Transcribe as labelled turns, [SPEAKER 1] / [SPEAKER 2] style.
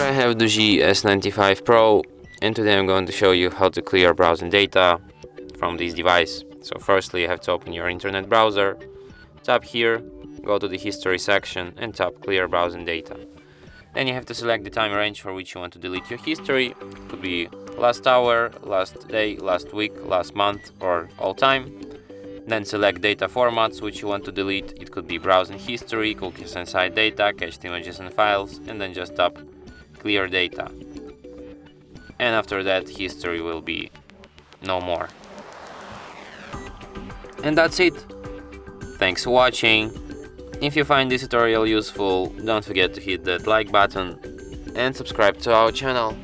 [SPEAKER 1] I have DOOGEE S95 Pro, and today I'm going to show you how to clear browsing data from this device. So firstly, you have to open your internet browser, tap here, go to the history section and tap clear browsing data. Then you have to select the time range for which you want to delete your history. It could be last hour, last day, last week, last month, or all time. Then select data formats which you want to delete. It could be browsing history, cookies and site data, cached images and files, and then just tap clear data. And after that, history will be no more. And that's it. Thanks for watching. If you find this tutorial useful, don't forget to hit that like button and subscribe to our channel.